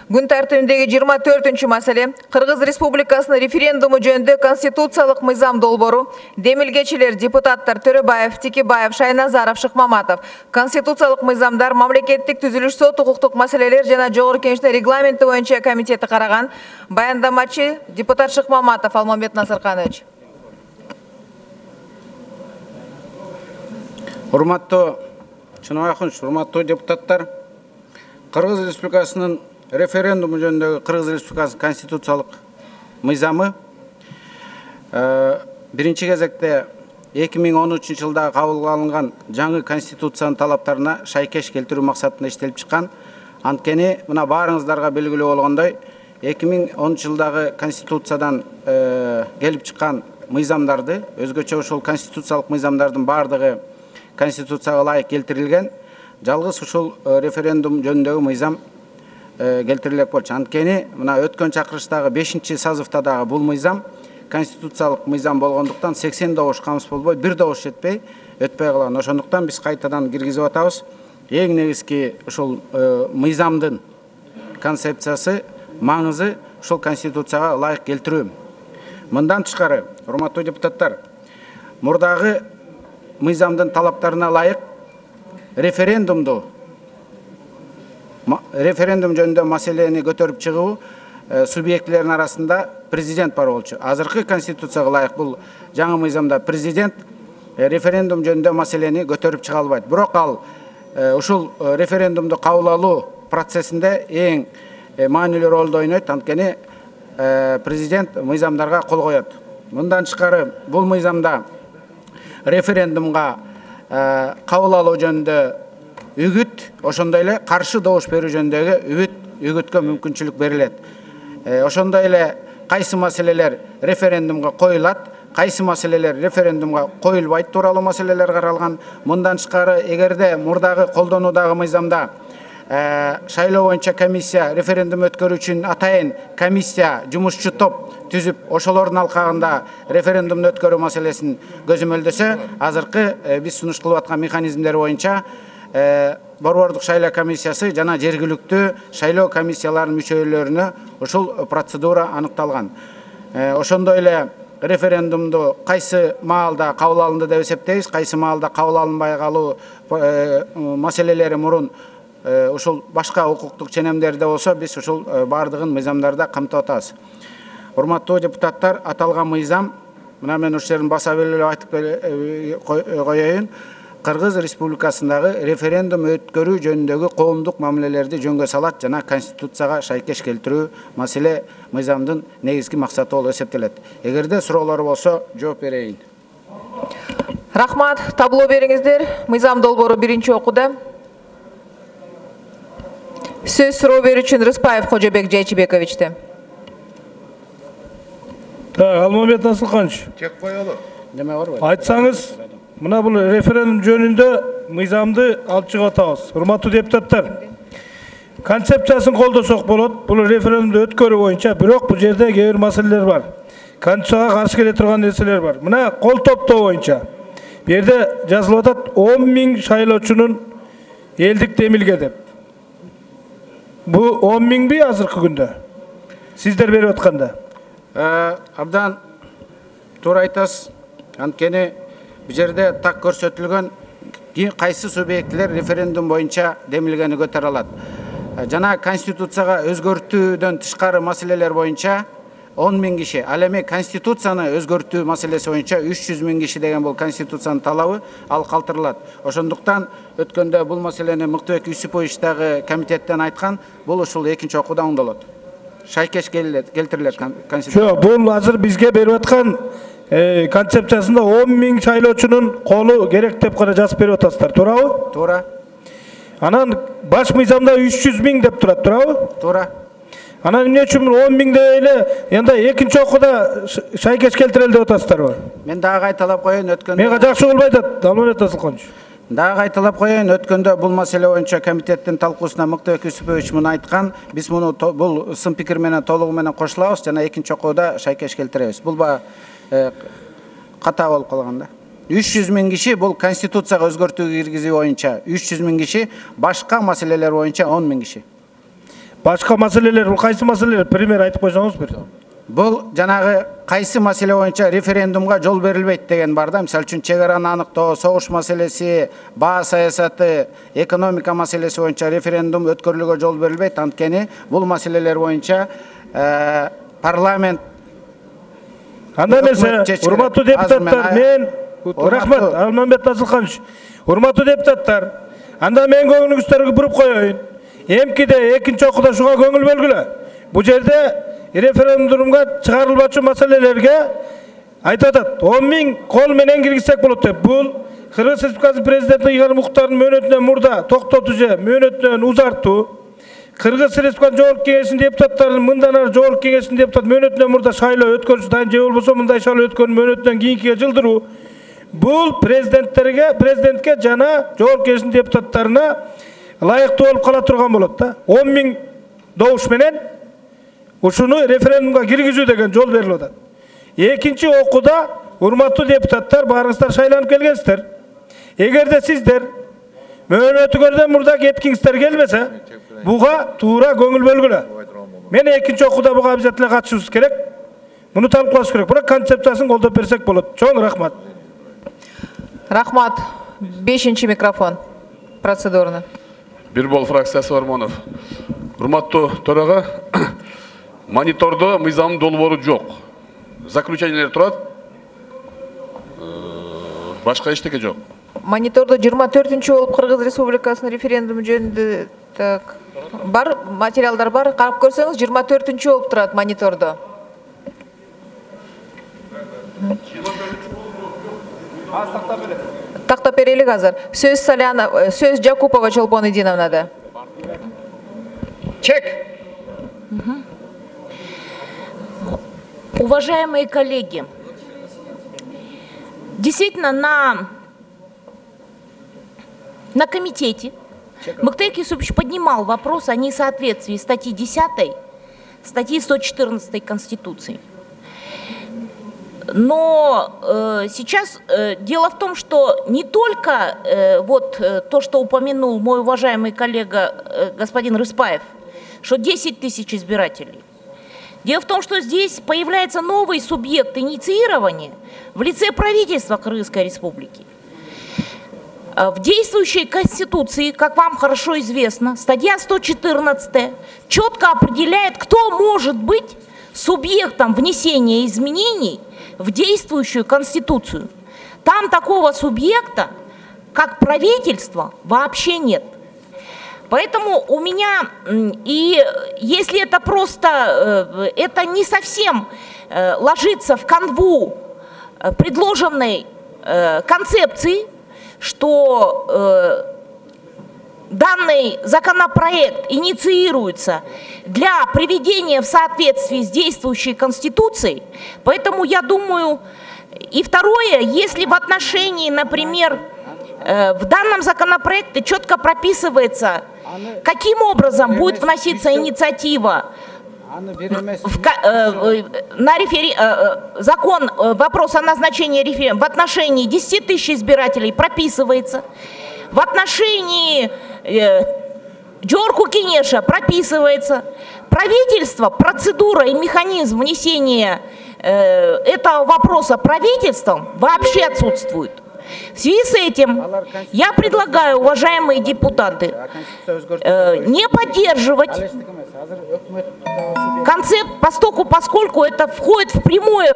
Күн тәртібіндегі 24-ші мәселе Қырғыз Республикасының референдумы жөнінде конституциялық мыйзам долбору, демилгечилер депутаттар Төрөбаев, Текебаев, Шайназаров, Шыкмаматов. Конституциялық мыйзамдар мамлекеттик түзүлүш сот укуктук маселелер жана жогорку кеңештин регламенти боюнча комитети караган. Баяндамачы депутат Шыкмаматов Алмамбет Насырканович. Урматтуу Чыныбаевич, урматтуу депутаттар, Кыргыз Республикасынын референдуму жөнүндөгү Кыргыз Республикасынын конституциялык мыйзамы биринчи кезекте 2013 жылда кабыл алынган жаңы конституциянын талаптарына шайкеш келтирүү максатында иштелип чыккан. Анткени мына баарыңыздарга белгилүү болгондой 2010 жылдагы конституциядан келип чыккан мыйзамдарды, өзгөчө ошол конституциялык мыйзамдардын баардыгы конституцияга ылайык келтирилген. Жалгыз ушул референдум жөнүндөгү мыйзам келтирилек болчу. Анткени мына өткөн чакырыштагы 5-сазывда дагы бул мыйзам конституциялык мыйзам болгондуктан 80 добуш камсыз болбой, 1 добуш жетпей өтпөй калган. Ошондуктан биз кайтадан киргизип атабыз. Эң негизги ушул мыйзамдын концепциясы, маңызы ушул конституцияга ылайык келтирүү. Мындан тышкары, урматтуу депутаттар, мурдагы мыйзамдын талаптарына ылайык референдум жөнүндө маселени көтөрүп чыгуу субъектилердин арасында президент бар болчу. Азыркы конституцияга ылайык бул жаңы мыйзамда президент референдум жөнүндө маселени көтөрүп чыга албайт. Бирок ал ушул референдумду кабыл алуу процессинде эң маанилүү ролду ойнойт. Анткени президент мыйзамдарга кол коет. Мындан тышкары бул мыйзамда референдумга кабыл алуу жөнүндө үгүт, ошондой эле каршы добуш берүү жөнүндөгү үгүткө мүмкүнчүлүк берилет. Ошондой эле кайсы маселелер референдумга коюлат, кайсы маселелер референдумга коюлбайт тууралуу маселелер каралган. Мындан тышкары, эгерде мурдагы колдонуудагы мыйзамда шайлоо боюнча комиссия, референдум өткөрүү үчүн атайын комиссия, жумушчу топ түзүп, ошолордун алкагында референдумду өткөрүү маселесин көзөмөлдөсө, азыркы биз сунуш кылып аткан механизмдер боюнча борбордук шайлоо комиссиясы жана жергиликтүү шайлоо комиссияларынын мүчөлөрүнө ушул процедура аныкталган. Ошондой эле референдумду кайсы маалда кабыл алынды деп эсептейбиз, кайсы маалда кабыл алынбай калуу маселелери мурун ушул башка укуктук ченемдерде болсо, биз ушул баардыгын мыйзамдарда камтып атабыз. Урматтуу депутаттар, аталган мыйзам, мына мен ушул жерин баса белгилеп айтып коеюн, Кыргыз Республикасындагы референдум өткөрүү жөнүндөгү коомдук мамилелерди жөнгө салат жана конституцияга шайкеш келтирүү маселе мыйзамдын негизги максаты болуп эсептелет. Эгерде суроолор болсо, жооп берейин. Рахмат, табло бериңиздер. Мыйзам долбору биринчи окууда. Сөз суроо берүү үчүн Рыспаев Кожобек Жайчибековичте. Алмамбет Насырканович. Чек коелу. Неме барбы? Айтсаңыз, мына бул референдум жөнүндө мыйзамды алып чыгып атабыз. Урматтуу депутаттар, концепциясын колдосок болот. Бул референдумду өткөрүү боюнча, бирок бул жерде кээ бир маселелер бар. Конституцияга каршы келе турган нерселер бар. Мына кол топтоо боюнча бу жерде жазылып атат 10 000 шайлоочунун элдик демилге деп. Бу 10 000 азыркы күндө? Сиздер берип атканда? Абдан туура айтасыз. Анткени бу жерде так көрсөтүлгөн кайсы субъектилер референдум боюнча демилгени көтөрө алат. Жана конституцияга өзгөртүүдөн тышкары маселелер боюнча 10 000 киши, ал эми конституцияны өзгөртүү маселеси боюнча 300 000 киши деген бул конституциянын талабы, ал калтырылат. Ошондуктан өткөндө бул маселени Мыктыбек Юсупович дагы комитеттен айткан, бул ушул экинчи окууда оңдолот. Шайкеш келтирилет конституция. Жок, бул азыр бизге берип аткан концепциясында 10 000 шайлоочунун колу керек деп гана жазып берип атасыздар, туурабы? Туура. Анан баш мыйзамда 300 000 деп турат, туурабы? Туура. Анан эмне үчүн 10 000 деп эле анда экинчи окууда шайкеш келтирели деп атасыздарбы? Мен дагы кайталап коеюн, өткөндө. Мага жакшы болбой атат, Алмамбет Насырканович. Дагы кайталап коеюн, өткөндө бул маселе боюнча комитеттин талкуусуна Мыктыбек Юсупович муну айткан. Биз муну бул сын пикир менен толугу менен кошулабыз жана экинчи окууда шайкеш келтиребиз. Бул ката болуп калган да. 300 000 киши бул конституцияга өзгөртүү киргизүү боюнча 300 000 киши, башка маселелер боюнча 10 000 киши. Башка маселелер, бул кайсы маселелер? Пример айтып койсоңуз бир. Бұл жанагы кайсы маселе боюнча референдумга жол берилбейт деген бар да. Мисалы үчүн чек араны аныктоо, согуш маселеси, баа саясаты, экономика маселеси боюнча референдум өткөрүлүүгө жол берилбейт. Анткени бул маселелер боюнча парламент Анда эмесе, урматтуу депутаттар, мен рахмат, Алмамбет Насылханович. Урматтуу депутаттар, анда мен көңүлүңүздөргө буруп коеюн. Эмкиде экинчи окууда шуга көңүл бөлгүлө. Бул жерде референдумга чыгарылбачу маселелерге айтып атат. 10 000 кол менен киргизсек болот деп. Бул Кыргыз Республикасынын президенти Игорь Муктардын мөөнөтүнөн мурда токтотуу же мөөнөтүнөн узартуу, Кыргыз Республикасынын жогорку кеңешинин депутаттарынын мындан ары жогорку кеңештин депутат мөөнөтүнөн мурда шайлоо өткөрүш дайын же болбосо мындай шайлоо өткөрүп мөөнөтүнөн кийинкиге жылдыруу. Бул президентке жана жогорку кеңештин депутаттарына ылайыктуу болуп кала турган болот да. 10 000 добуш менен ушуну референдумга киргизүү деген жол берилип атат. Экинчи окууда урматтуу депутаттар баарыңыздар шайланып келгенсиздер. Эгерде сиздер мөөнөтүңөрдөн мурда кеткиңиздер келбесе, буга туура көңүл бөлгүлө. Мен экинчи окууда буга обязательно катышыбыз керек. Муну талкуулаш керек. Бирок концепциясын колдоп берсек болот. Чоң рахмат. Рахмат. 5-ші микрофон. Процедурный. Бирбол фракциясы Ормонов. Урматтуу төрага, монитордо мыйзам долбоору жок. Заключениелер турат. Башка эчтеке жок. Монитордо 24-ші болуп Кыргыз Республикасынын референдуму жөнүндө так бар, материалдар бар. Карап көрсөңүз 24-ші болуп турат монитордо. Тактап берелик азыр. Сөз Жакупова Чолпон Идиновнада. чек. Уважаемые коллеги, действительно на комитете Мыктык Юсупович поднимал вопрос о несоответствии статьи 10, статьи 114 Конституции. Но сейчас дело в том, что не только то, что упомянул мой уважаемый коллега господин Рыспаев, что 10 000 избирателей. Дело в том, что здесь появляется новый субъект инициирования в лице правительства Кыргызской Республики. В действующей Конституции, как вам хорошо известно, статья 114 четко определяет, кто может быть субъектом внесения изменений в действующую Конституцию. Там такого субъекта, как правительство, вообще нет. Поэтому у меня, и если это просто, это не совсем ложится в канву предложенной концепции, что данный законопроект инициируется для приведения в соответствии с действующей Конституцией. Поэтому я думаю, и второе, если в отношении, например, в данном законопроекте четко прописывается, каким образом будет вноситься инициатива закон, вопрос о назначении референдума в отношении 10 000 избирателей прописывается, в отношении Жорку Кенеша прописывается, правительство, процедура и механизм внесения этого вопроса правительством вообще отсутствует. В связи с этим я предлагаю, уважаемые депутаты, не поддерживать концепт, поскольку это входит в прямое...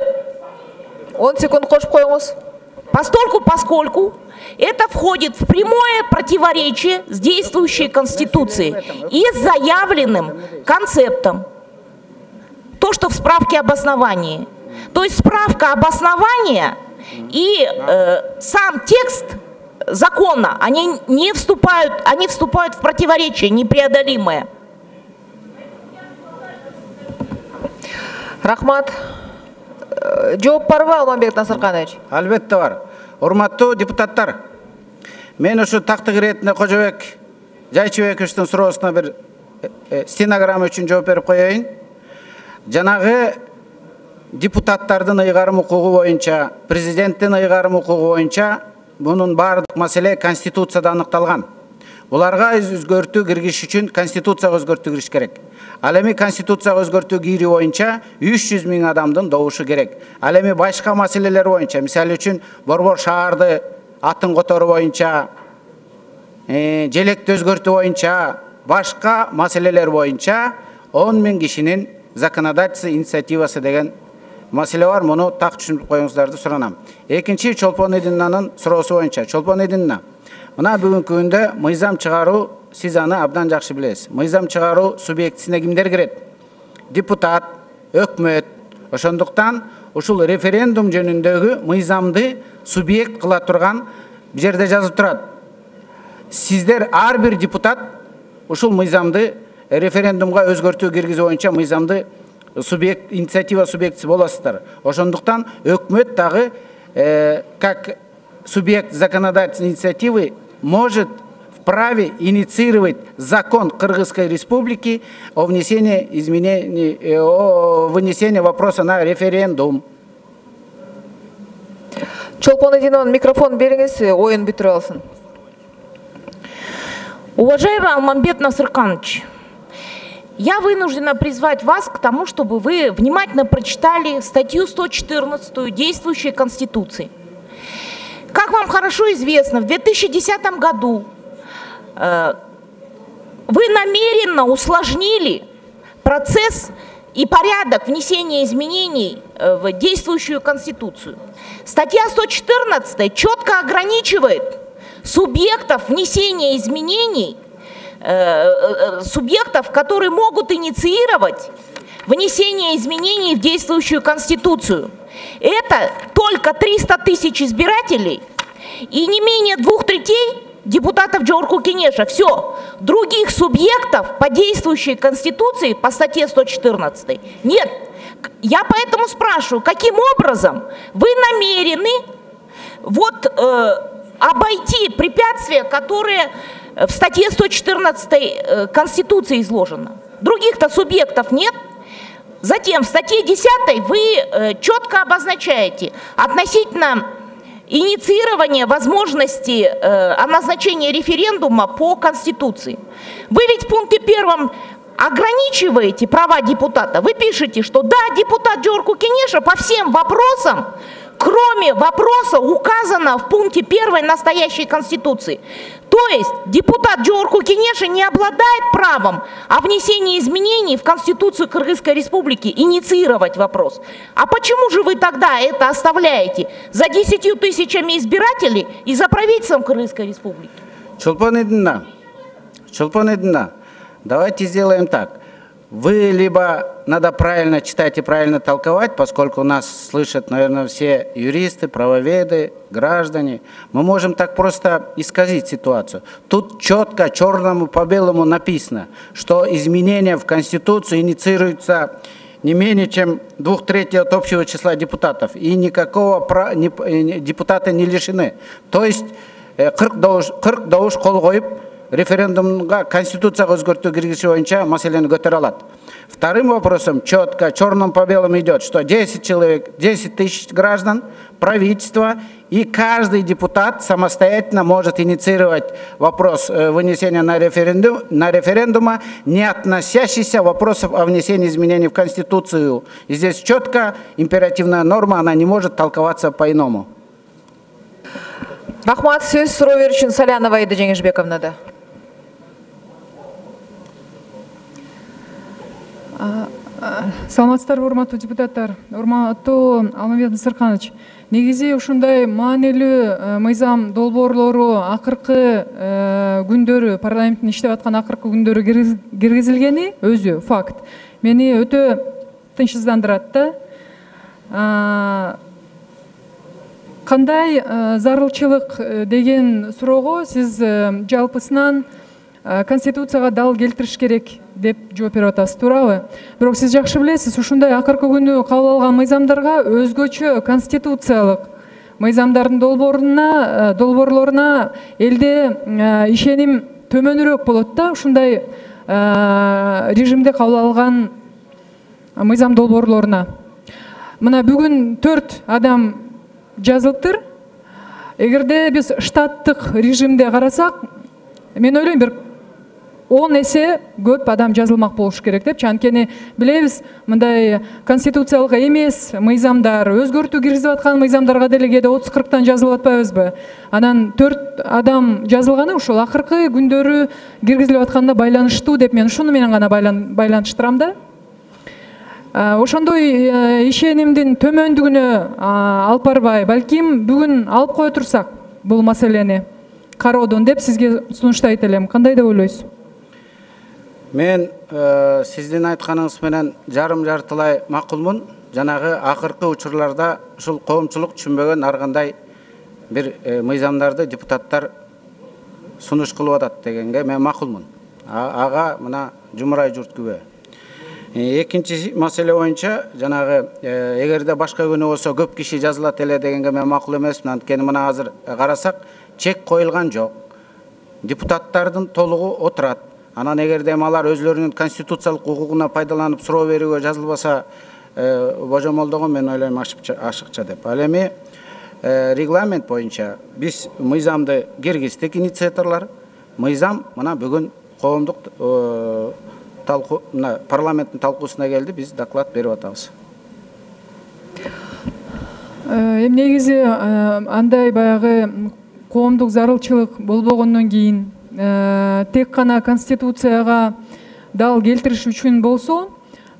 Поскольку это входит в прямое противоречие с действующей Конституцией и с заявленным концептом. То, что в справке об основании. То есть справка об основании и сам текст закона, они вступают в противоречие непреодолимое. Рахмат. Жооп барбы, Алмамбет Насырканович? Албетте бар. Урматтуу депутаттар, мен ушу тактык иретинде Кожобек Жайчыбековичтин суроосуна бир стенограмма үчүн жооп берип коеюн. Жанагы депутаттардын ыйгарым укугу боюнча, президенттин ыйгарым укугу боюнча бунун баардык маселе Конституцияда аныкталган. Буларга өзгөртүү киргизиш үчүн Конституцияга өзгөртүү кириш керек. Ал эми конституцияга өзгөртүү кирүү боюнча 300 000 адамдын добушу керек. Ал эми башка маселелер боюнча, мисалы үчүн борбор шаарды атын которуу боюнча, желекти өзгөртүү боюнча, башка маселелер боюнча 10 000 кишинин законодательство инициативасы деген маселе бар. Муну так түшүнүп коюңуздарды суранам. Экинчи Чолпон Эдинанын суроосу боюнча. Чолпон Эдина, мына бүгүнкү күндө мыйзам чыгаруу, сиз аны абдан жакшы билесиз. Мыйзам чыгаруу субъектисине кимдер кирет? Депутат, өкмөт. Ошондуктан ушул референдум жөнүндөгү мыйзамды субъект кыла турган бу жерде жазып турат. Сиздер ар бир депутат ушул мыйзамды референдумга өзгөртүү киргизүү боюнча мыйзамды инициатива субъектisi боласыздар. Ошондуктан өкмөт дагы как субъект законодательной инициативы может вправе инициировать закон Кыргызской Республики о внесении изменений, о вынесении вопроса на референдум. Чолпон Эдинон, микрофон беріңіз, ойын бүтіріп алсын. Уважаемый Алмамбет Насырканович, я вынуждена призвать вас к тому, чтобы вы внимательно прочитали статью 114 действующей Конституции. Как вам хорошо известно, в 2010 году вы намеренно усложнили процесс и порядок внесения изменений в действующую Конституцию. Статья 114 четко ограничивает субъектов внесения изменений, субъектов, которые могут инициировать внесение изменений в действующую Конституцию. Это только 300 тысяч избирателей и не менее 2/3 депутатов Джорку Кенеша. Все. Других субъектов по действующей Конституции по статье 114 нет. Я поэтому спрашиваю, каким образом вы намерены обойти препятствия, которые в статье 114 Конституции изложено? Других-то субъектов нет. Затем в статье 10 вы четко обозначаете относительно инициирования возможности о назначении референдума по Конституции. Вы ведь в пункте 1 ограничиваете права депутата. Вы пишете, что да, депутат Джорку Кенеша по всем вопросам, кроме вопроса, указанного в пункте 1 настоящей Конституции. То есть депутат Джорку Кенеша не обладает правом о внесении изменений в Конституцию Кыргызской Республики, инициировать вопрос. А почему же вы тогда это оставляете за 10 тысячами избирателей и за правительством Кыргызской Республики? Чолпон Эдина, давайте сделаем так. Вы либо надо правильно читать и правильно толковать, поскольку нас слышат, наверное, все юристы, правоведы, граждане. Мы можем так просто исказить ситуацию. Тут четко, черному по белому написано, что изменения в Конституцию инициируются не менее чем 2/3 от общего числа депутатов. И никакого депутата не лишены. То есть 40 добуш кол коюп, референдумга Конституцияга өзгөртүү киргизүү боюнча маселени көтөрө алат. Вторым вопросом четко, черным по белому идет, что 10 человек, 10 тысяч граждан, правительство и каждый депутат самостоятельно может инициировать вопрос вынесения на референдума, не относящийся вопросов о внесении изменений в Конституцию. И здесь четко императивная норма, она не может толковаться по-иному. Рахмат, сөз суроо берүүчүн Салянова Аида Жеңишбековнада. Саламатсыздарбы, урматтуу депутаттар, урматтуу Алмамбет Насырканович. Негизи ушундай маанилүү мыйзам долбоорлору акыркы күндөрү, парламенттин иштеп аткан акыркы күндөрү киргизилгени өзү факт. Мени өтө тынчсыздандырат да. Кандай зарылчылык деген суроого сиз жалпысынан Конституцияга дал келтириш керек деп жооп берип атасыз, туурабы? Бирок сиз жакшы билесиз, ушундай акыркы күнү кабыл алган мыйзамдарга өзгөчө конституциялык мыйзамдардын долбоорлоруна элде ишеним төмөнүрөөк болот да, ушундай режимде кабыл алган мыйзам долбоорлоруна. Мына бүгүн 4 адам жазылыптыр. Эгерде биз штаттык режимде карасак, мен ойлойм, бир 10 есе көп адам жазылмак болуш керек депчи. Анткени билебиз, мындай конституциялык эмес мыйзамдар, өзгөртүү киргизип аткан мыйзамдарга деле кээде 30-40тан жазылып атпайбызбы? Анан 4 адам жазылганы ушул акыркы күндөрү киргизилип атканына байланыштуу деп мен ушуну менен гана байланыштырам да. Ошондой ишенимдин төмөндүгүнө алып барбай, балким бүгүн алып кое турсак бул маселени кароодон деп сизге сунуштайт элем. Кандай деп ойлойсуз? Мен сиздин айтканыңыз менен жарым-жартылай макулмун. Жанагы акыркы учурларда ушул коомчулук түшүнбөгөн ар кандай бир мыйзамдарды депутаттар сунуш кылып атат дегенге мен макулмун. Ага мына Жумурай журт күбө. Экинчи маселе боюнча жанагы эгерде башка күнү болсо көп киши жазылат эле дегенге мен макул эмесмин. Анткени мына азыр карасак чек коюлган жок. Депутаттардын толугу отурат. Анан эгерде алар өзлөрүнүн конституциялык укугуна пайдаланып суроо берүүгө жазылбаса божомолдогон мен ойлойм ашыкча деп. Ал эми регламент боюнча биз мыйзамды киргиздик инициаторлор. Мыйзам мына бүгүн коомдук парламенттин талкуусуна келди, биз доклад берип атабыз. Эми негизи андай баягы коомдук зарылчылык болбогондон кийин тек гана конституцияга дал келтириш үчүн болсо,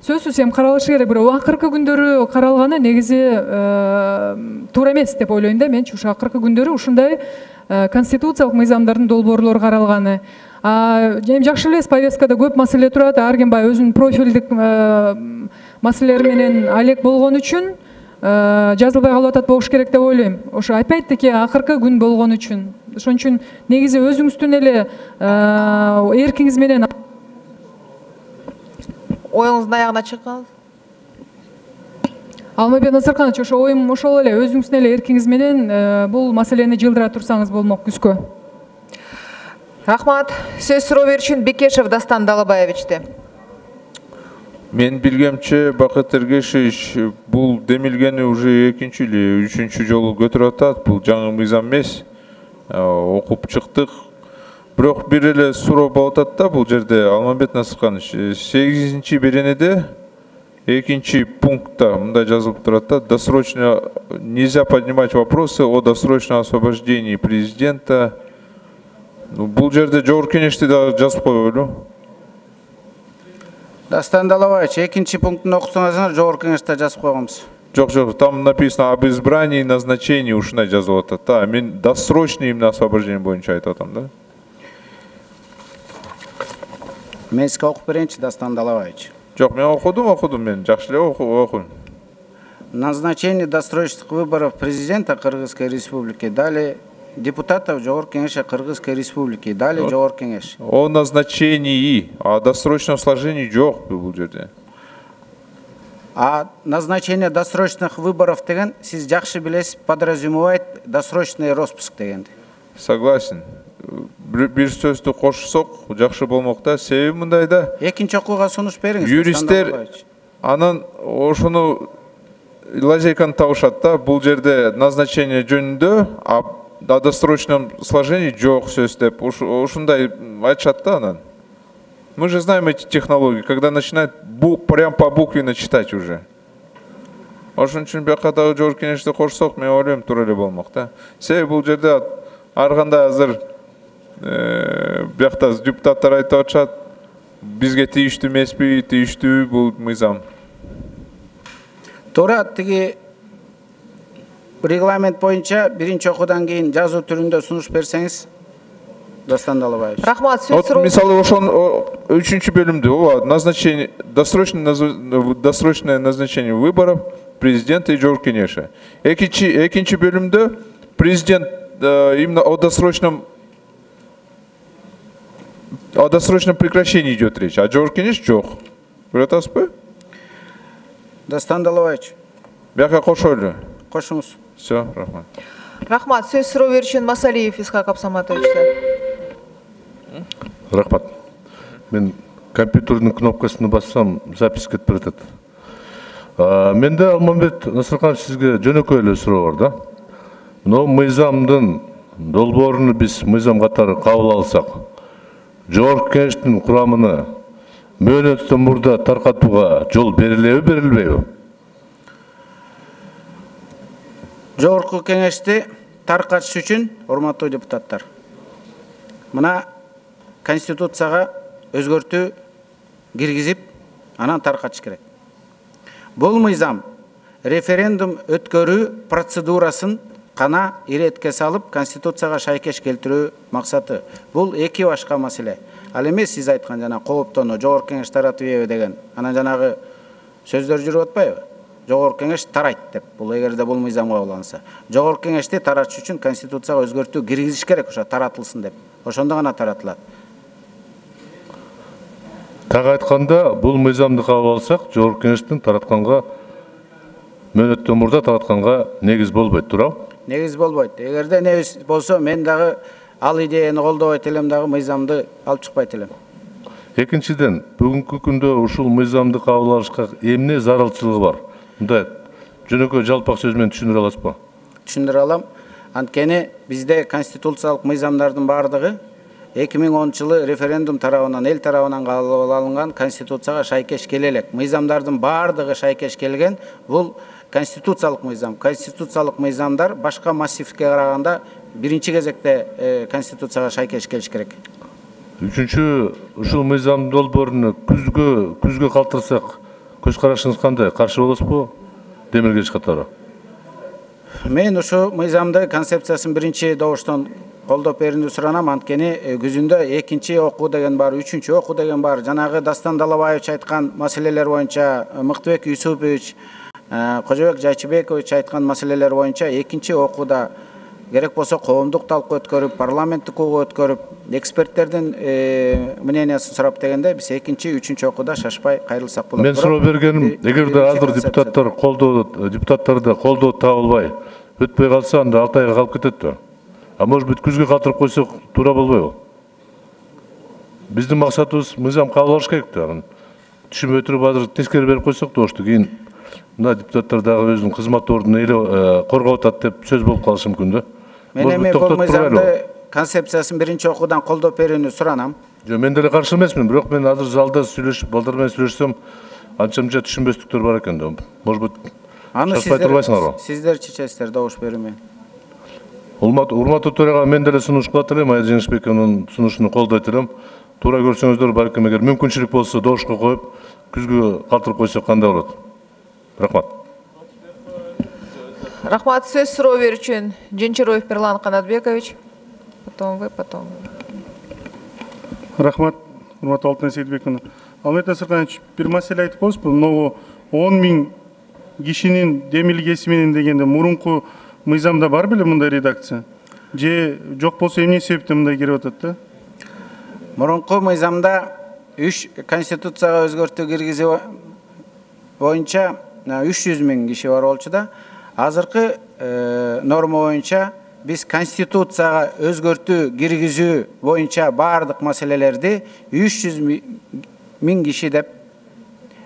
сөзсүз эми каралышы керек. Бирок акыркы күндөрү каралганы негизи туура эмес деп ойлойм да менчи. Ушу акыркы күндөрү ушундай конституциялык мыйзамдардын долбоорлору каралганы. Эми жакшы элес, повесткада көп маселе турат. Ар ким баягы өзүнүн профилдик маселелери менен алек болгон үчүн жазылбай калып атат болуш керек деп ойлойм. Ошо опять-таки акыркы күн болгон үчүн. Ошон үчүн негизи өзүңүздүн эле эркиңиз менен Оюңуздун аягына чыкканыңыз. Алмабек Назарханович, ошо оюм ошол эле, өзүңүздүн эле эркиңиз менен бул маселени жылдыра турсаңыз болмок күзгө. Рахмат. Сөз суроо берүүчүн Бекешев Дастан Далабаевичте. Мен билгемче Бакыт Эргешевич бул демилгени уже экинчи или үчүнчү жолу көтөрүп атат. Бул жаңы мыйзам эмес. Окуп чыктык. Бирок бир эле суроо болуп атат да бул жерде, Алмабек Насырханович. 8-чи беренеде экинчи пунктта мындай жазылып турат да: досрочно нельзя поднимать вопросы о досрочном освобождении президента. Бул жерде жогорку кеңешти да жазып койбойлу. Дастан Далабаевич, экинчи пунктун окусаңыздар жогорку кеңеште жазып койгонбуз. Жок, там написано об избрании и назначении, ушундай жазылып атат. Да, мен досрочный именно освобождение боюнча айтып атам да. Мен сизге окуп берейинчи, Дастан Далабаевич. Жок, мен окудум, мен жакшы эле окуйм. Назначение досрочных выборов президента Кыргызской республики дали депутатов жогорку кеңеше Кыргызской республики, дали жогорку кеңеш. О назначении, а досрочном сложении жок бул жерде. А назначение досрочных выборов деген сиз жакшы билесиз, подразумевает досрочный распуск дегенди. Согласен. Бир сөздү кошсок жакшы болмок да. Себеби мындай да. Экинчи окууга сунуш бериңиз. Юристтер анан ошону лазейканы табышат да. Бул жерде назначение жөнүндө, а досрочном сложении жок сөз деп ушундай айтышат да анан. Мы же знаем эти технологии, когда начинают прям по букве читать уже. Ошон үчүн бияка дагы жогорку кеңешти кошсок, мен ойлойм туура эле болмок да. Себеби бул жерде ар кандай азыр биякта депутаттар айтып атышат, бизге тийиштүү эмеспи, тийиштүү бул мыйзам. Туура тиги регламент боюнча биринчи окуудан кийин жазуу түрүндө сунуш берсеңиз, Дастан Далабаевич. Рахмат. Сөз суроо. Мисалы ошон 3-чү бөлүмдө назначение, досрочное назначение выборов президента и жогорку кеңеши. Экинчи бөлүмдө президент именно о досрочном прекращении идет речь, а жогорку кеңеш жок. Көрүп атасызбы? Дастан Далабаевич. Бияка кошойлу. Кошуңуз. Все, рахмат. Рахмат. Сөз суроо берүүчүн Масалиев Исхак Абсаматовичте. Рахмат. Мен компьютердің кнопкасын бассам, запись кетіп баратат. Менде Алмабек Насырханович сизге жөнөкөй эле суроо бар да. Мына мыйзамдын долбоорун биз мыйзам катары кабыл алсак, Жогорку Кеңештин курамыны мөөнөттөн мурда таркатууга жол берилеби, берилбейби? Жогорку Кеңешти таркатыш үчүн, урматтуу депутаттар, мына Конституцияга өзгөртүү киргизип, анан таркатыш керек. Бул мыйзам референдум өткөрүү процедурасын кана иретке салып, Конституцияга шайкеш келтирүү максаты. Бул эки башка маселе. Ал эмес сиз айткан жана кооптонуу, Жогорку Кеңеш таратыбайбы деген, анан жанагы сөздөр жүрүп атпайбы? Жогорку Кеңеш тарайт деп. Бул эгерде бул мыйзам кабылданса, Жогорку Кеңешти таратыш үчүн Конституцияга өзгөртүү киргизиш керек, ошо таратылсын деп. Ошондо гана таратылат. Так айтканда, бул мыйзамды кабыл алсак, Жогорку Кеңештин таратканга, мөөнөттөн мурда таратканга негиз болбойт, туурабы? Негиз болбойт. Эгерде негиз болсо, мен дагы ал идеяны колдобойт элем, дагы мыйзамды алып чыкпайт элем. Экинчиден, бүгүнкү күндө ушул мыйзамды кабыл алышка эмне зарылчылыгы бар? Мындай жөнөкөй жалпак сөз менен түшүндүрө аласызбы? Түшүндүрө алам. Анткени бизде конституциялык мыйзамдардын бардыгы 2010 жылы референдум тарабынан, эл тарабынан кабыл алынган Конституцияга шайкеш келе элек. Мыйзамдардын бардыгы шайкеш келген. Бул конституциялык мыйзам. Конституциялык мыйзамдар башка массивке караганда биринчи кезекте Конституцияга шайкеш келиш керек. Үчүнчү, ушул мыйзам долбоорун күзгө калтырсак, көз карашыңыз кандай? Каршы болосузбу? Демилгеч катары. Мен ушу мыйзамды концепциясын биринчи добуштон колдоп берүүнү суранам. Анткени күзүндө экинчи окуу деген бар, үчүнчү окуу деген бар. Жанагы Дастан Далабаевич айткан маселелер боюнча, Мыктыбек Юсупович, Кожобек Жайчыбекович айткан маселелер боюнча экинчи окууда керек болсо коомдук талкуу өткөрүп, парламенттик окуу өткөрүп, эксперттердин мнениясын сурап дегенде биз экинчи, үчүнчү окууда шашпай кайрылсак болот. Мен суроо бергеним, эгерде азыр депутаттарды колдоо табылбай өтпөй калса, анда 6 айга калып кетет. А может быть, күзгө калтырып койсок туура болбойбу? Биздин максатыбыз мыйзам кабыл алыш керек да. Түшүнбөй туруп азыр тескери берип койсок да, ошто кийин мына депутаттар дагы өзүнүн кызмат ордун коргоп атат деп сөз болуп калышы мүмкүн да. Мен эми бул мыйзамды концепциясын биринчи окуудан колдоп берүүнү суранам. Жок, мен деле каршы эмесмин, бирок мен азыр залда сүйлөшүп, балдар менен сүйлөшсөм, анча-мынча түшүнбөстүктөр бар экен да. Может быть, шашпай турбайсыңарбы? Сиздер чечесиздер, добуш берүүмө. Урматтуу төрага, мен деле сунуш кылат элем, Айя Жеңишбековнун сунушун колдойт элем. Туура көрсөңүздөр, балким эгер мүмкүнчүлүк болсо добушка коюп, күзгө калтырып койсок кандай болот? Рахмат. Рахмат, сөз суроо берүү үчүн Женчироев Перлан Канатбекович. Потом вы, потом вы. Рахмат, урматтуу Алтын Сейдбековна. Алмет Насырканович, бир маселе айтып коесузбу? Могу 10 000 кишинин демилгеси менен дегенде мурунку мыйзамда бар беле мындай редакция? Же жок болсо эмне себептен мындай кирип атат да? Мурунку мыйзамда 3 конституцияга өзгөртүү киргизүү боюнча 300 000 киши бар болчу да. Азыркы норма боюнча биз конституцияга өзгөртүү киргизүү боюнча бардык маселелерди 300 000 киши деп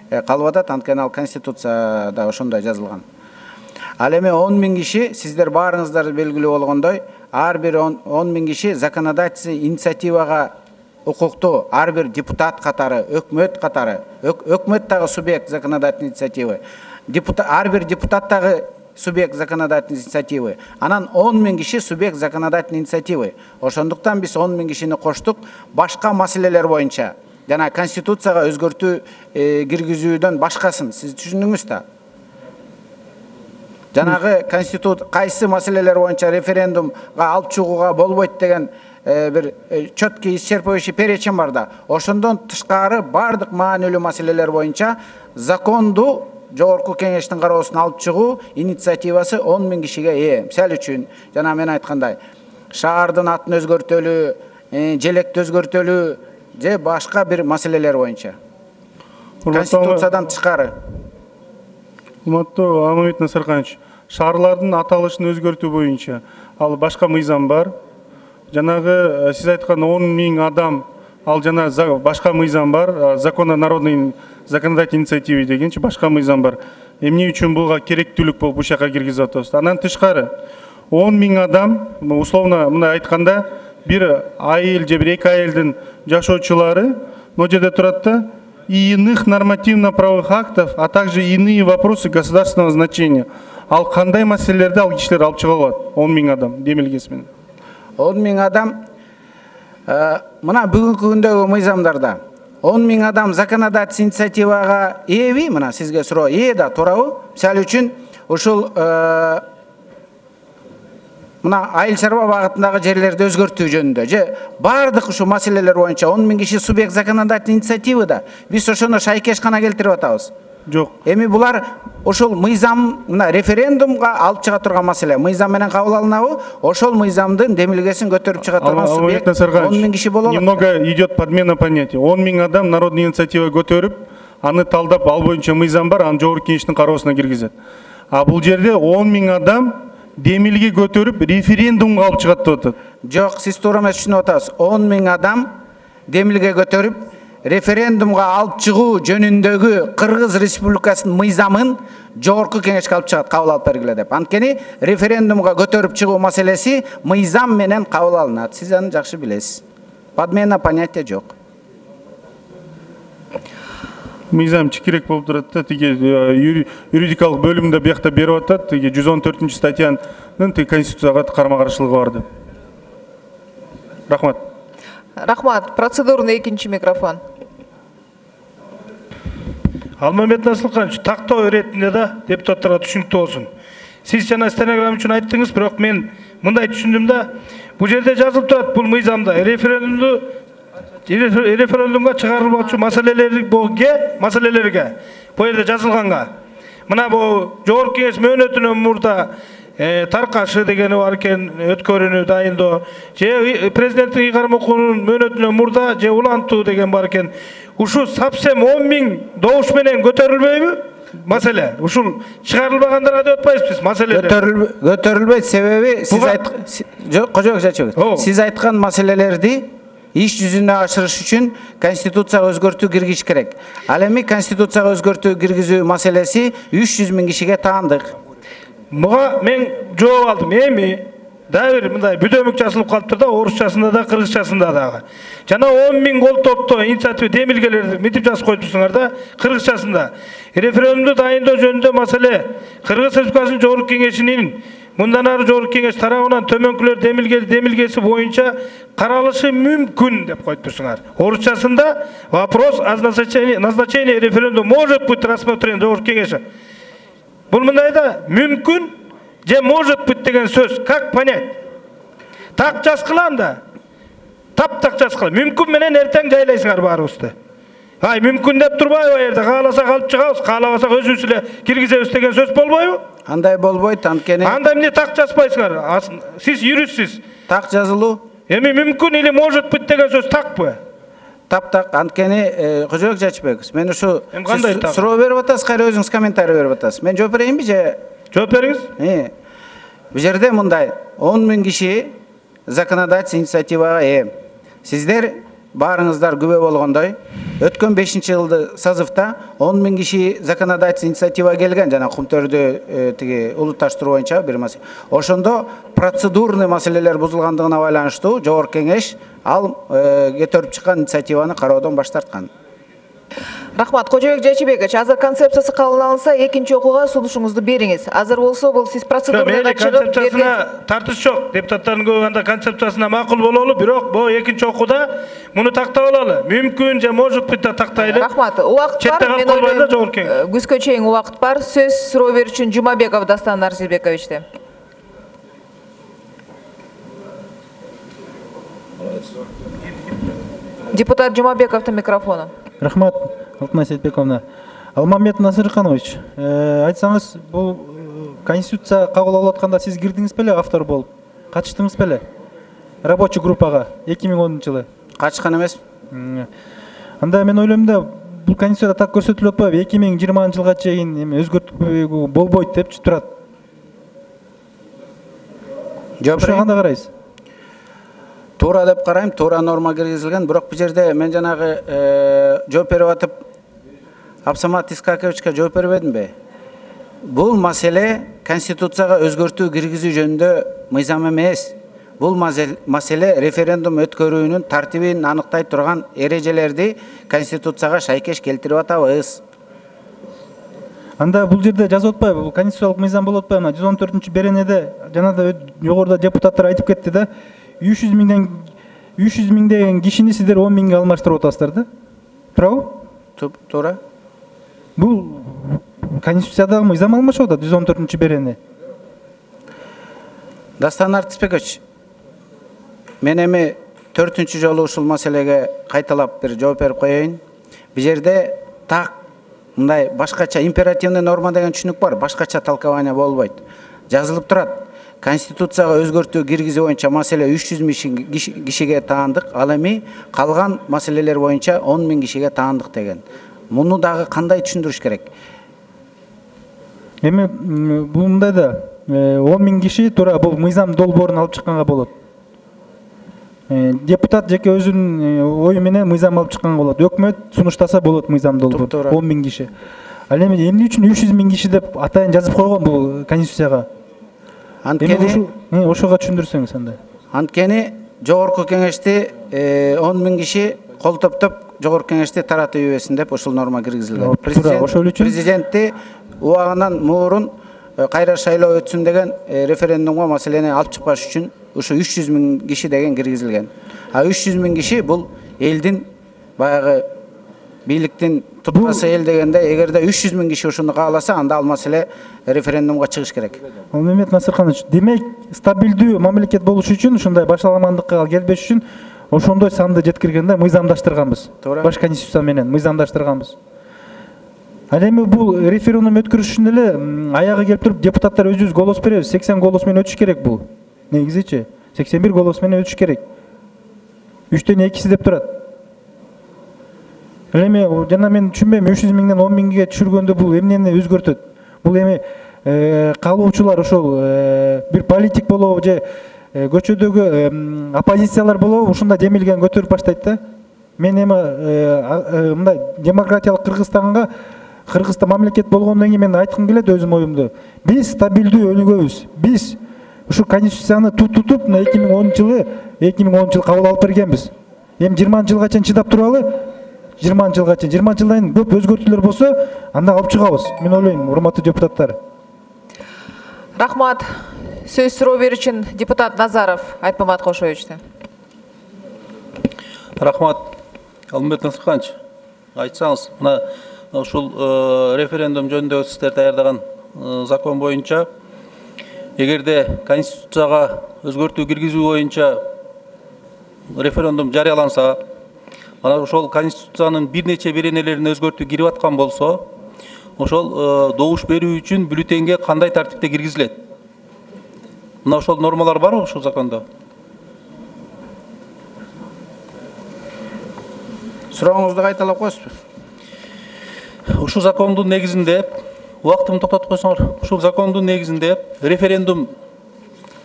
калып атат. Анткени ал конституцияда ошондой жазылган. Ал эми 10 000 киши, сиздер баарыңыздар белгилүү болгондой, ар бир 10 000 киши законодательный инициативага укуктуу, ар бир депутат катары, өкмөт катары, өкмөт дагы субъект законодательной инициативы, ар бир депутат дагы субъект законодательной инициативы, анан 10 000 киши субъект законодательной инициативы. Ошондуктан биз 10 000 кишини коштук, башка маселелер боюнча, жана конституцияга өзгөртүү киргизүүдөн башкасын, сиз түшүндүңүз да? Жанагы кайсы маселелер боюнча референдумга алып чыгууга болбойт деген бир четкий исчерпывающий перечень бар да. Ошондон тышкары бардык маанилүү маселелер боюнча законду Жогорку Кеңештин кароосуна алып чыгуу инициативасы 10 000 кишиге ээ. Мисалы үчүн, жана мен айткандай, шаардын атын өзгөртөлүү, желекти өзгөртөлүү же башка бир маселелер боюнча. Конституциядан тышкары. Урматтуу Алмет Насырканович, шаарлардын аталышын өзгөртүү боюнча ал башка мыйзам бар. Жанагы сиз айткан 10 000 адам, ал жана башка мыйзам бар. Закон о народной законодательной инициативе дегенчи башка мыйзам бар. Эмне үчүн буга керектүүлүк болуп ушака киргизип атабыз? Анан тышкары 10 000 адам, условно мына айтканда bir айыл же bir эки айылдын жашоочулары могу жерде турат да и иных нормативно-правовых актов, а также иные вопросы государственного значения. Ал кандай маселелерди ал кишилер алып чыга алат? 10 000 адам демилгеси менен. 10 000 адам мына бүгүнкү күндөгү мыйзамдарда 10 000 адам законодательный инициативага ээби? Мына сизге суроо ээ да туурабы? Мисалы үчүн ушул мына айыл чарба багытындагы жерлерди өзгөртүү жөнүндө же баардык ушул маселелер боюнча 10 000 киши субъект законодательный инициативада биз ошону шайкешкана келтирип атабыз. Жок. Эми булар ошол мыйзам мына референдумга алып чыга турган маселе. Мыйзам менен кабыл алынабы? Ошол мыйзамдын демилгесин көтөрүп чыга турган субъект 10 000 киши болот. Немного идет подмена понятий. 10 000 адам народный инициатива көтөрүп, аны талдап ал боюнча мыйзам бар, аны жогорку кеңештин кароосуна киргизет. А бул жерде 10 000 адам демилге көтөрүп референдумга алып чыгат деп атат. Жок, сиз туура эмес түшүнүп атасыз. 10 000 адам демилге көтөрүп референдумга алып чыгуу жөнүндөгү Кыргыз Республикасынын мыйзамын жогорку кеңешке алып чыгат, кабыл алып бергиле деп. Анткени референдумга көтөрүп чыгуу маселеси мыйзам менен кабыл алынат. Сиз аны жакшы билесиз. Подмена понятия жок. Мыйзам чекирек болуп турат да, тиги юридикалык бөлүмдө биякта берип атат, тиги 114 статьянын конституцияга карама-каршылыгы бар деп. Рахмат. Рахмат. Процедурный экинчи микрофон. Алмамбет Насылканович, тактоо иретинде да депутаттарга түшүнүктүү болсун. Сиз жана стенограмма үчүн айттыңыз, бирок мен мындай түшүндүм да, бул жерде жазылып турат, бул мыйзамда референдумга чыгарылмакчы маселелерге бул жерде жазылганга. Мына бул жогорку кеңеш мөөнөтүнөн мурда таркашы дегени бар экен, өткөрүүнү дайындоо, же президенттин ыйгарым окуунун мөөнөтүнөн мурда же улантуу деген бар экен. Ушул совсем 10 000 добуш менен көтөрүлбөйбү маселе? Ушул чыгарылбагандарга деп атпайбыз биз маселелер. Көтөрүлбөйт, себеби сиз айткан маселелерди иш жүзүнө ашырыш үчүн конституцияга өзгөртүү киргизиш керек. Ал эми конституцияга өзгөртүү киргизүү маселеси 300 000 кишиге таандык. Буга мен жооп алдым. Эми дагы бир мындай бүдөмүк жазылып калыптыр да, орусчасында да, кыргызчасында дагы. Жана 10 000 кол топтоо инициатива демилгелерди митип жазып коюптурсуңар да, кыргызчасында. Референдумду дайындоо жөнүндө маселе Кыргыз Республикасынын жогорку кеңешинин мындан ары жогорку кеңеш тарабынан төмөнкүлөр демилгеси боюнча каралышы мүмкүн деп коюптурсуңар. Орусчасында вопрос о назначении референдума может быть рассмотрен жогорку кеңеши. Бул мындай да мүмкүн же может быть деген сөз как понять? Так жазгыла анда. Таптак жазгыла. Мүмкүн менен эртең жайлайсыңар баарыбызды. Ай, мүмкүн деп турбайбы ал жерде? Кааласак алып чыгабыз, каалабасак өзүбүз эле киргизебиз деген сөз болбойбу? Андай болбойт, анткени. Анда эмне так жазбайсыңар? Сиз юристсиз. Так жазылуу. Эми мүмкүн или может быть деген сөз такпы? Таптак, анткени Кожобек Жачыбеков, мен ушу суроо берип атасыз, кайра өзүңүз комментарий берип атасыз. Мен жооп берейинби же? Жооп бериңиз. Бул жерде мындай 10 000 киши законодательный инициативага ээ. Сиздер баарыңыздар күбө болгондой, өткөн 5-жылды созывда 10 000 киши законодательный инициатива келген, жана кумтөрдү тиги улутташтыруу боюнча бир маселе. Ошондо процедурный маселелер бузулгандыгына байланыштуу жогорку кеңеш ал кетирип чыккан инициативаны кароодон баш тарткан. Рахмат. Кожобек Жачыбекович, азыр концепциясы кабыл алынса, экинчи окууга сунушуңузду бериңиз. Азыр болсо, бул сиз процедурага чыгып концепциясына тартыш жок. Депутаттардын көбү анда концепциясына макул бололу, бирок бул экинчи окууда муну тактап алалы. Мүмкүн же может быть да тактайлы. Рахмат. Убакыт бар, мен ойлойм, күзгө чейин убакыт бар. Сөз суроо берүү үчүн Жумабеков Дастан Арзилбековичте. Депутат Жумабековдун микрофону. Рахмат, Алтынай Сейтбековна. Алмамбет Насырканович, айтсаңыз, бұл конституция кабыл алып атканда сиз кирдиңиз беле автор болуп? Катыштыңыз беле? Рабочий группага 2010 жылы. Катышкан эмес. Анда мен ойлойм да, бул конституцияда так көрсөтүлүп атпайбы? 2020 жылга чейин өзгөртүү болбойт деп турат. Ошого кандай карайсыз? Туура деп карайм, туура норма киргизилген, бирок бул жерде мен жанагы жооп берип атып Абсамат Искаковичке жооп бербедимби? Бул маселе конституцияга өзгөртүү киргизүү жөнүндө мыйзам эмес. бул маселе референдум өткөрүүнүн тартибин аныктай турган эрежелерди конституцияга шайкеш келтирип атабыз. Анда бул жерде жазып атпайбы, бул конституциялык мыйзам болуп атпайбы? 114 беренеде жана да жогоруда депутаттар айтып кетти да, 300 миңдеген кишини сиздер 10 миңге алмаштырып атасыздар да. Туурабы? Туура. Бул конституциядагы мыйзам алмашып атат 114 берене. Дастан Артисбекович, мен эми 4-чү жолу ушул маселеге кайталап бир жооп берип коеюн. Бул жерде так мындай башкача императивный норма деген түшүнүк бар, башкача талкабания болбойт. Жазылып турат. Конституцияга өзгөртүү киргизүү боюнча маселе 300 миң кишиге таандык, ал эми калган маселелер боюнча 10 миң кишиге таандык деген. Муну дагы кандай түшүндүрүш керек? Эми бул мындай да 10 миң киши туура бул мыйзам долбоорун алып чыкканга болот. Депутат жеке өзүнүн ою менен мыйзам алып чыкканга болот. Өкмөт сунуштаса болот мыйзам долбоор 10 миң киши. Ал эми эмне үчүн 300 миң киши деп атайын жазып койгон бул конституцияга? Анткени ошого түшүндүрсөңүз анда. Анткени жогорку кеңешти 10 миң киши кол топтоп жогорку кеңешти таратып ийбесин деп ушул норма киргизилген. Президентти убагынан мурун кайра шайлоо өтсүн деген референдумга маселени алып чыкпаш үчүн ушу 300 миң киши деген киргизилген. 300 миң киши бул элдин баягы бийликтин туткасы эл дегенде, эгерде 300 миң киши ушуну кааласа, анда ал маселе референдумга чыгыш керек. Мамет Насырханович, демек стабилдүү мамлекет болуш үчүн, ушундай башаламандыкка келбеш үчүн ошондой санды жеткиргенде мыйзамдаштырганбыз. Баш конституция менен мыйзамдаштырганбыз. Ал эми бул референдум өткөрүш үчүн эле аягы келип туруп депутаттар өзүбүз голос беребиз. 80 голос менен өтүш керек бул. Негизичи 81 голос менен өтүш керек. 3төн 2 деп турат. Ал эми жана мен түшүнбөйм, 300 миңден 10 миңге түшүргөндө бул эмнени өзгөртөт? Бул эми калуучулар ошол бир политик болобу же көчөдөгү оппозициялар болобу ушундай демилген көтөрүп баштайт да. Мен эми мындай демократиялык Кыргызстан мамлекет болгондон кийин мен айткым келет өзүм оюмду. Биз стабилдүү өнүгөбүз. Биз ушу конституцияны тутуп 2010 жыл кабыл алып бергенбиз. Эми 20 жылга чейин чыдап туралы. 20 жылга чейин 20 жылдан кийин көп өзгөртүүлөр болсо, анда алып чыгабыз. Мен ойлойм, урматтуу депутаттар. Рахмат. Сөз суроо берүүчүн депутат Назаров Айтмамат Кошоевичтен. Рахмат. Алмамет Насырханович, айтсаңыз, мына ушул референдум жөнүндө сиздер даярдаган закон боюнча, эгерде конституцияга өзгөртүү киргизүү боюнча референдум жарыяланса, ана ошол конституциянын бир нече беренелерине өзгөртүү кирип аткан болсо, ошол добуш берүү үчүн бюллетенге кандай тартипте киргизилет? Мына ошол нормалар барбы ушул закондо? Сурооңузду кайталап коесузбу? Ушул закондун негизинде, убактымды токтотуп койсоңор, ушул закондун негизинде референдум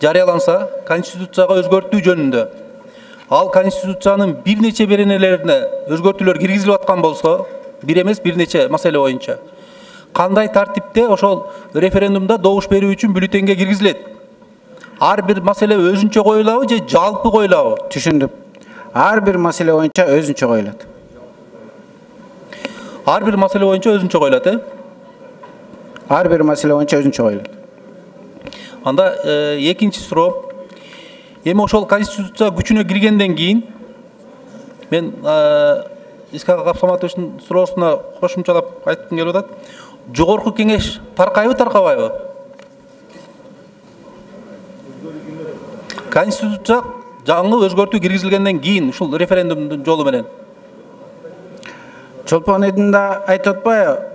жарыяланса, конституцияга өзгөртүү жөнүндө, ал конституциянын бир нече беренелерине өзгөртүүлөр киргизилип аткан болсо, бир эмес бир нече маселе боюнча, кандай тартипте ошол референдумда добуш берүү үчүн бюллетенге киргизилет? Ар бир маселе өзүнчө коюлабы же жалпы коюлабы? Түшүндүм. Ар бир маселе боюнча өзүнчө коюлат. Ар бир маселе боюнча өзүнчө коюлат, Ар бир маселе боюнча өзүнчө коюлат. Анда экинчи суроо. Эми ошол конституция күчүнө киргенден кийин мен Исхак Абсаматовичтин суроосуна кошумчалап айткым келип атат. Жогорку кеңеш таркайбы, таркабайбы? Конституция жаңы өзгөртүү киргизилгенден кийин ушул референдумдун жолу менен. Чолпон Эдинда айтып атпайбы,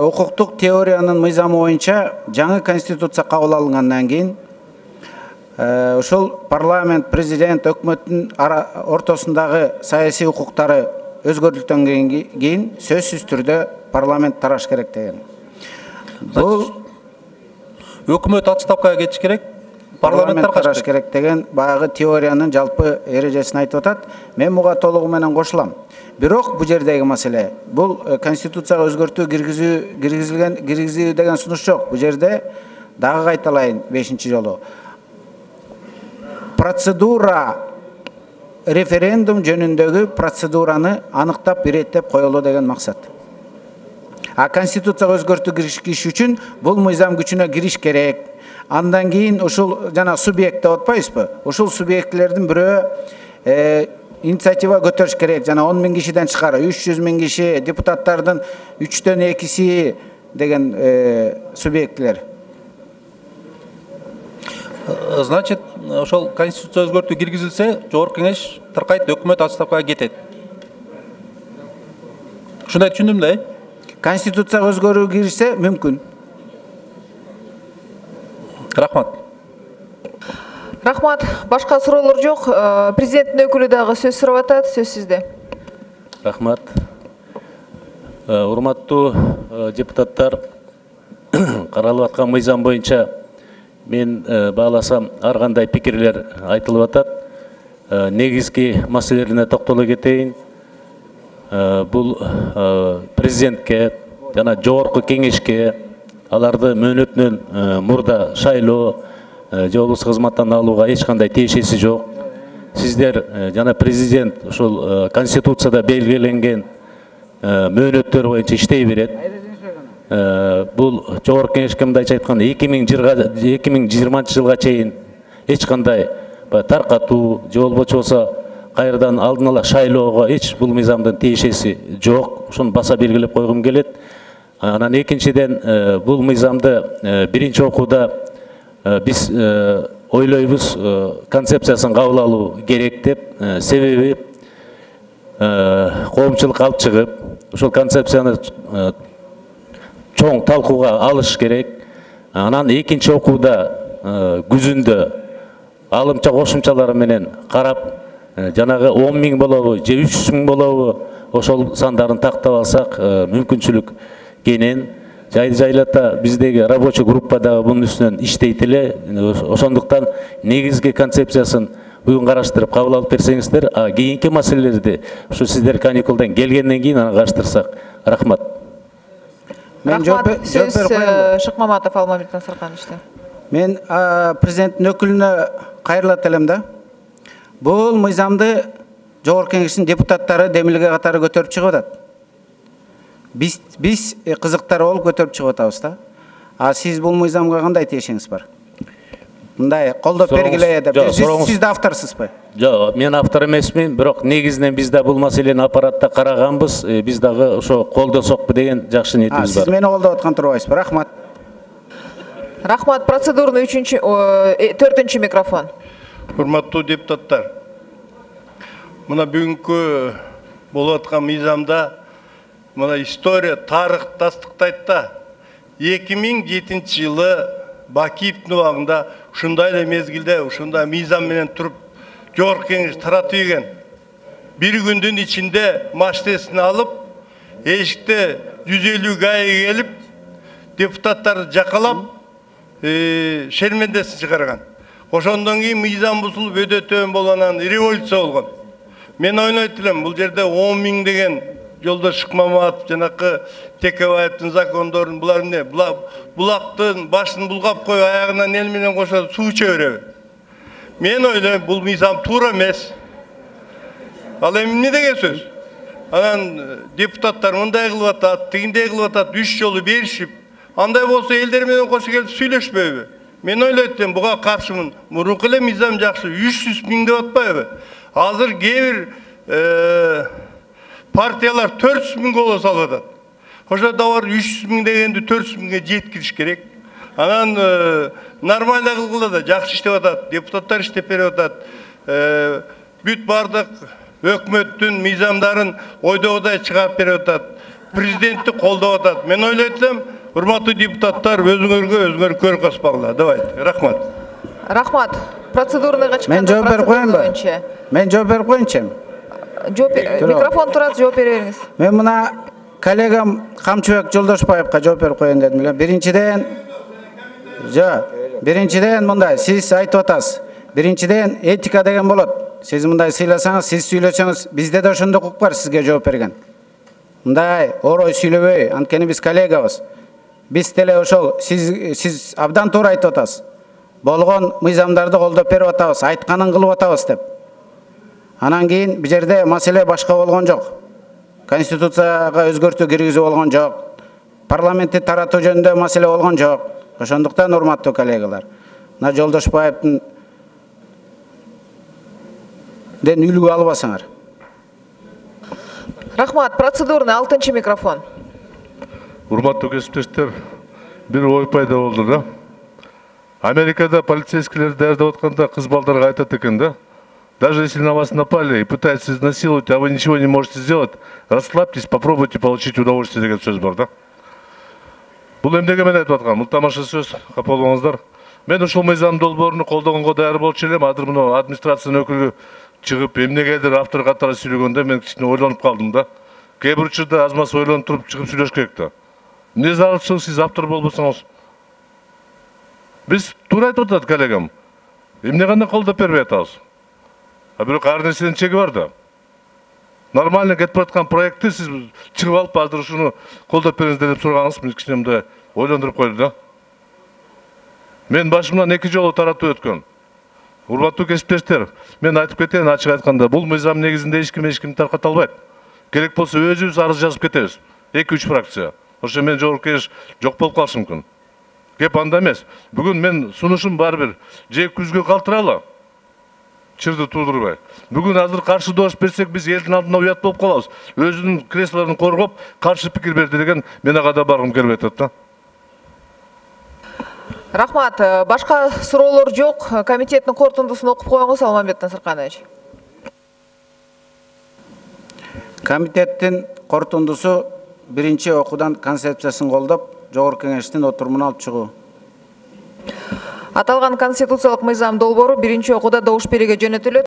укуктук теориянын мыйзамы боюнча жаңы конституция кабыл алынгандан кийин ошол парламент, президент, өкмөттүн ортосундагы саясий укуктары өзгөртүлгөндөн кийин сөзсүз түрдө парламент тараш керек деген. Бул өкмөт отставкага кетиш керек, парламент тараш керек деген баягы теориянын жалпы эрежесин айтып атат. Мен буга толугу менен кошулам. Бирок бул жердеги маселе, бул конституцияга өзгөртүү киргизүү деген сунуш жок. Бул жерде дагы кайталайын 5-жолу. процедура референдум жөнүндөгү процедураны аныктап берет деп коелу деген максат. А конституцияга өзгөртүү кириш үчүн бул мыйзам күчүнө кириш керек. Андан кийин ушул жана субъект деп атпайбызбы? Ушул субъектлердин бирөө инициатива көтөрүш керек. Жана 10 000 кишиден чыгары 300 000 киши, депутаттардын 3-төн 2-си деген субъектлер. Значит, ошол конституция өзгөртүү киргизилсе, Жогорку Кеңеш таркайт, өкмөт отставкага кетет. Ушундай түшүндүм да? Конституцияга өзгөрүү киришсе мүмкүн. Рахмат. Рахмат. Башка суроолор жок. Президенттин өкүлү дагы сөз сурап атат. Сөз сизде. Рахмат. Урматтуу депутаттар, каралып аткан мыйзам боюнча мен бааласам ар кандай пикирлер айтылып атат. Негизги маселелерине токтоло кетейин. Бул президентке жана Жогорку Кеңешке аларды мөөнөтүнөн мурда шайлоо же болбосо кызматтан алууга эч кандай тиешеси жок. Сиздер жана президент ушул конституцияда белгиленген мөөнөттөр боюнча иштей берет. Бул Жогорку Кеңешке мындайча айтканда 2020 жылга чейин эч кандай таркатуу же болбосо кайрадан алдын ала шайлоого эч бул мыйзамдын тиешеси жок. Ушуну баса белгилеп койгум келет. Анан экинчиден бул мыйзамды биринчи окууда биз ойлойбуз концепциясын кабыл алуу керек деп, себеби коомчулук алып чыгып, ушул концепцияны чоң талкууга алыш керек. Анан экинчи окууда күзүндө алымча кошумчалары менен карап, жанагы 10 000 болобу же 300 000 болобу, ошол сандарын тактап алсак мүмкүнчүлүк кенен. Жайлата биздеги рабочий группадагы бунун үстүнөн иштейт эле. Ошондуктан негизги концепциясын бүгүн караштырып кабыл алып берсеңиздер, кийинки маселелерди ушу сиздер каникулдан келгенден кийин аны караштырсак. Рахмат. Рахмат. Сөз Шыкмаматов Алмамбет Насыркановичте. Мен президенттин өкүлүнө кайрылат элем да. Бул мыйзамды Жогорку Кеңештин депутаттары демилге катары көтөрүп чыгып атат. Биз кызыктар болуп көтөрүп чыгып атабыз да. А сиз бул мыйзамга кандай тиешеңиз бар? Мындай колдоп бергиле деп. Сиз да авторсузбу? Жок, мен автор эмесмин, бирок негизинен биз да бул маселени аппаратта караганбыз. Биз дагы ошо колдосокпу деген жакшы ниетибиз бар. Сиз мени колдоп аткан турбайсызбы? Рахмат. Рахмат. Процедурный 4-чү микрофон. Урматтуу депутаттар, мына бүгүнкү болуп аткан мыйзамда мына история, тарых тастыктайт да. 2007 жылы Бакиевдин убагында ушундай эле мезгилде ушундай мыйзам менен туруп Жогорку Кеңеш таратып ийген. Бир күндүн ичинде маштесин алып, эшикте 150 гаи келип, депутаттарды жакалап, шермендесин чыгарган. Ошондон кийин мыйзам бузулуп өтө төмөн болгонан революция болгон. Мен ойлойт элем, бул жерде 10 000 деген Жолдош Шыкмаматов, жанакы Текебаевдин закондорун булар эмне? Булактын башын булгап коюп, аягынан эл менен кошо суу иче береби? Мен ойлойм, бул мыйзам туура эмес. Ал эми эмне деген сөз? Анан депутаттар мындай кылып атат, тигиндей кылып атат, 3 жолу беришип, андай болсо элдер менен кошо келип сүйлөшпөйбү? Мен ойлойт элем, буга каршымын. Мурунку эле мыйзам жакшы, 300 000 деп атпайбы? Азыр кээ бир партиялар 400 000 боло салып атат. Ошо да бар 300 000 дегенди 400 000ге жеткириш керек. Анан нормально кылгыла да жакшы иштеп атат, депутаттар иштеп берип атат. Бүт бардык өкмөттүн мыйзамдарын ойдогудай чыгарып берип атат. Президентти колдоп атат. Мен ойлойт элем, урматтуу депутаттар, өзүңөр көрүп каспагыла. Давайте. Рахмат. Рахмат. Процедурныйга чыкканда Мен жооп берип коеюнбу? Мен жооп берип коеюнчу. Микрофон турат, жооп бериңиз. Мен мына коллегам Камчыбек Жолдошбаевга жооп берип коеюн дедим эле. Биринчиден мындай, сиз айтып атасыз. Биринчиден этика деген болот. Сиз мындай сыйласаңыз, сиз сүйлөсөңүз, bizde да ошондой укук бар сизге жооп берген. Мындай орой сүйлөбөй, анткени биз коллегабыз. Биз деле ошол сиз абдан туура айтып атасыз. болгон мыйзамдарды колдоп берип атабыз, айтканын кылып атабыз деп. Анан кийин бул жерде маселе башка болгон жок. Конституцияга өзгөртүү киргизүү болгон жок. Парламентти таратуу жөнүндө маселе болгон жок. Ошондуктан урматтуу коллегалар, мына Жолдошбаевдин үлгү албасаңар. Рахмат. Процедурный 6-чы микрофон. Урматтуу кесиптештер, бир ой пайда болду да. Америкада полицейскийлер даярдап атканда кыз балдарга айтат экен да. Даже если на вас напали и пытаются изнасиловать, а вы ничего не можете сделать, расслабьтесь, попробуйте получить удовольствие деген сөз бар да. Бул эмнеге мен айтып аткам? Бул тамаша сөз, капа болуңуздар. Мен ушул мыйзам долбоорун колдогонго даяр болчу элем. Азыр мына администрациянын өкүлү чыгып эмнегедир автор катары сүйлөгөндө мен кичине ойлонуп калдым да. Кээ бир учурда аз маз ойлонуп туруп чыгып сүйлөш керек да. Эмне зарылчылык сиз автор болбосоңуз? Биз туура айтып атат коллегам. Эмне гана колдоп бербей атабыз? А бирок ар нерсенин чеги бар да. Нормально кетип аткан проектти сиз чыгып алып азыр ушуну колдоп бериңиздер деп сургаңыз мени кичине мындай ойлондуруп койду да. Мен башымдан 2 жолу таратуу өткөн. Урматтуу кесиптештер, мен айтып кетейин ачык айтканда, бул мыйзам негизинде эч ким тарката албайт. Керек болсо өзүбүз арыз жазып кетебиз. 2-3 фракция. Ошо мен жогорку кеңеш жок болуп калышы мүмкүн. Кеп анда эмес. Бүгүн мен сунушум бар бир же күзгө калтыралы. Чырды туудурбай. Бүгүн азыр каршы добуш берсек биз элдин алдында уят болуп калабыз. Өзүнүн креслолорун коргоп, каршы пикир берди деген мен ага да баргым келбей атат да. Рахмат. Башка суроолор жок. Комитеттин корутундусун окуп коюңуз, Алмамбет Насырканович. Комитеттин корутундусу биринчи окуудан концепциясын колдоп, жогорку кеңештин отурумуна алып чыгуу. Аталган конституциялык мыйзам долбоору биринчи окууда добуш берүүгө жөнөтүлөт.